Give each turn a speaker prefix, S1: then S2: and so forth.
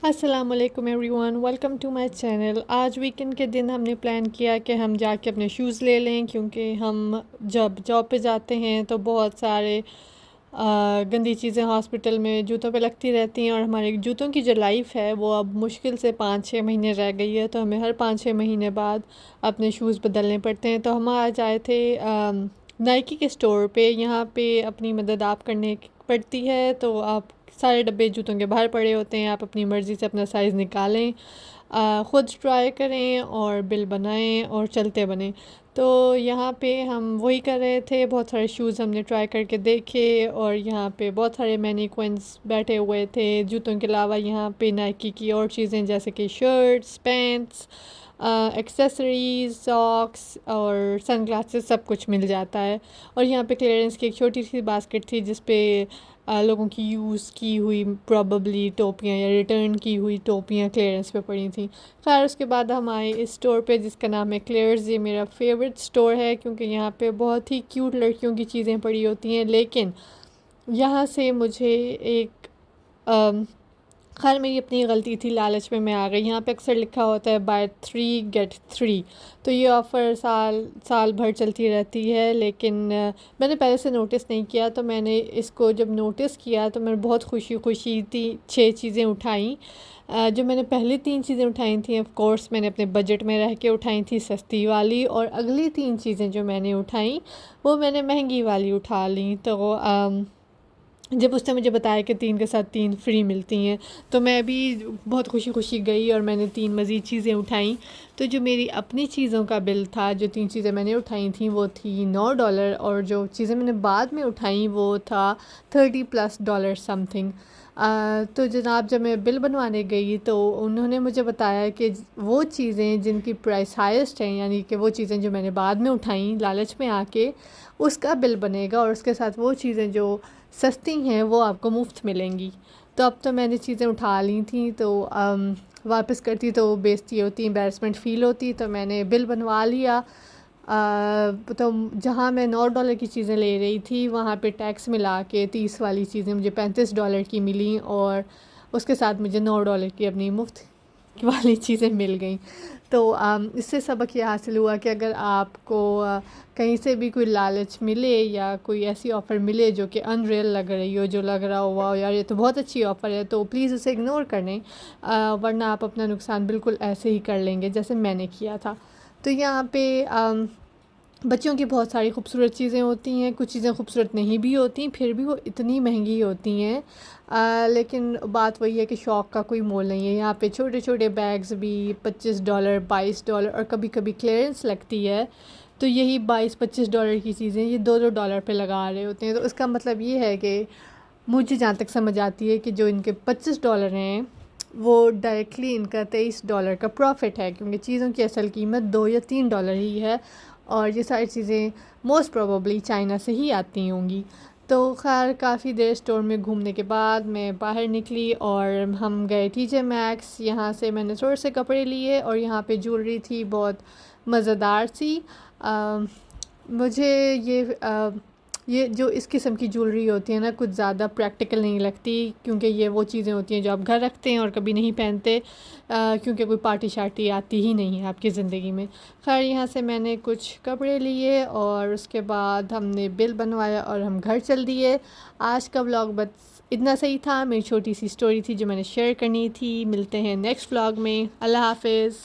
S1: अस्सलाम वालेकुम everyone, welcome to my channel. आज वीकेंड के दिन हमने प्लान किया कि हम जाके अपने शूज़ ले लें, क्योंकि हम जब जॉब पे जाते हैं तो बहुत सारे गंदी चीज़ें हॉस्पिटल में जूतों पे लगती रहती हैं, और हमारे जूतों की जो लाइफ है वो अब मुश्किल से 5-6 महीने रह गई है। तो हमें हर 5-6 महीने बाद अपने शूज़ बदलने पड़ते हैं। तो हम आज आए थे नाइकी के स्टोर पे। यहाँ पे अपनी मदद आप करने पड़ती है, तो आप सारे डब्बे जूतों के बाहर पड़े होते हैं, आप अपनी मर्ज़ी से अपना साइज़ निकालें, ख़ुद ट्राई करें और बिल बनाएं और चलते बनें। तो यहाँ पे हम वही कर रहे थे, बहुत सारे शूज़ हमने ट्राई करके देखे, और यहाँ पे बहुत सारे मैनिक्विन्स बैठे हुए थे। जूतों के अलावा यहाँ पे नाइकी की और चीज़ें जैसे कि शर्ट्स, पैंट्स, एक्सेसरीज़, सॉक्स और सनग्लासेस सब कुछ मिल जाता है। और यहाँ पे क्लियरेंस की एक छोटी सी बास्केट थी जिस पे लोगों की यूज़ की हुई प्रॉबली टोपियाँ या रिटर्न की हुई टोपियाँ क्लियरेंस पे पड़ी थी। खैर उसके बाद हम आए इस स्टोर पे जिसका नाम है क्लेयर्स। ये मेरा फेवरेट स्टोर है क्योंकि यहाँ पे बहुत ही क्यूट लड़कियों की चीज़ें पड़ी होती हैं। लेकिन यहाँ से मुझे एक खैर मेरी अपनी गलती थी, लालच में मैं आ गई। यहाँ पे अक्सर लिखा होता है बाय 3 गेट 3, तो ये ऑफ़र साल भर चलती रहती है। लेकिन मैंने पहले से नोटिस नहीं किया, तो मैंने इसको जब नोटिस किया तो मैं बहुत खुशी थी 6 चीज़ें उठाई। जो मैंने पहली 3 चीज़ें उठाई थी ऑफ़ कोर्स मैंने अपने बजट में रह के उठाई थी, सस्ती वाली, और अगली 3 चीज़ें जो मैंने उठाई वो मैंने महंगी वाली उठा ली। तो जब उसने मुझे बताया कि 3 के साथ 3 फ्री मिलती हैं, तो मैं भी बहुत खुशी गई और मैंने 3 मज़ीद चीज़ें उठाई। तो जो मेरी अपनी चीज़ों का बिल था, जो 3 चीज़ें मैंने उठाई थी वो थी $9, और जो चीज़ें मैंने बाद में उठाई वो था $30+ समथिंग। तो जनाब जब मैं बिल बनवाने गई तो उन्होंने मुझे बताया कि वो चीज़ें जिनकी प्राइस हाईएस्ट है, यानी कि वो चीज़ें जो मैंने बाद में उठाई लालच में आके, उसका बिल बनेगा, और उसके साथ वो चीज़ें जो सस्ती हैं वो आपको मुफ्त मिलेंगी। तो अब तो मैंने चीज़ें उठा ली थी, तो वापस करती तो बेइज्जती होती, एम्बैरसमेंट फ़ील होती, तो मैंने बिल बनवा लिया। तो जहाँ मैं $9 की चीज़ें ले रही थी वहाँ पे टैक्स मिला के 30 वाली चीज़ें मुझे $35 की मिली, और उसके साथ मुझे $9 की अपनी मुफ्त वाली चीज़ें मिल गई। तो इससे सबक ये हासिल हुआ कि अगर आपको कहीं से भी कोई लालच मिले या कोई ऐसी ऑफ़र मिले जो कि अनरियल लग रही हो, जो लग रहा हो वाह यार ये तो बहुत अच्छी ऑफ़र है, तो प्लीज़ उसे इग्नोर कर दें, वरना आप अपना नुकसान बिल्कुल ऐसे ही कर लेंगे जैसे मैंने किया था। तो यहाँ पे बच्चों की बहुत सारी खूबसूरत चीज़ें होती हैं, कुछ चीज़ें खूबसूरत नहीं भी होती, फिर भी वो इतनी महंगी होती हैं। लेकिन बात वही है कि शौक़ का कोई मोल नहीं है। यहाँ पे छोटे छोटे बैग्स भी $25, $22, और कभी कभी क्लियरेंस लगती है तो यही $22-25 की चीज़ें ये $2-2 पे लगा रहे होते हैं। तो इसका मतलब ये है कि मुझे जहाँ तक समझ आती है कि जो इनके $25 हैं वो डायरेक्टली इनका $23 का प्रॉफिट है, क्योंकि चीज़ों की असल कीमत $2 या $3 ही है, और ये सारी चीज़ें मोस्ट प्रोबेबली चाइना से ही आती होंगी। तो खैर काफ़ी देर स्टोर में घूमने के बाद मैं बाहर निकली और हम गए TJ Maxx। यहाँ से मैंने थोड़े से कपड़े लिए, और यहाँ पे ज्वेलरी थी बहुत मज़ेदार सी। मुझे ये जो इस किस्म की ज्वेलरी होती है ना, कुछ ज़्यादा प्रैक्टिकल नहीं लगती, क्योंकि ये वो चीज़ें होती हैं जो आप घर रखते हैं और कभी नहीं पहनते, क्योंकि कोई पार्टी शार्टी आती ही नहीं है आपकी ज़िंदगी में। खैर यहाँ से मैंने कुछ कपड़े लिए और उसके बाद हमने बिल बनवाया और हम घर चल दिए। आज का व्लॉग बस इतना सही था, मेरी छोटी सी स्टोरी थी जो मैंने शेयर करनी थी। मिलते हैं नेक्स्ट व्लॉग में। अल्लाह हाफ़िज़।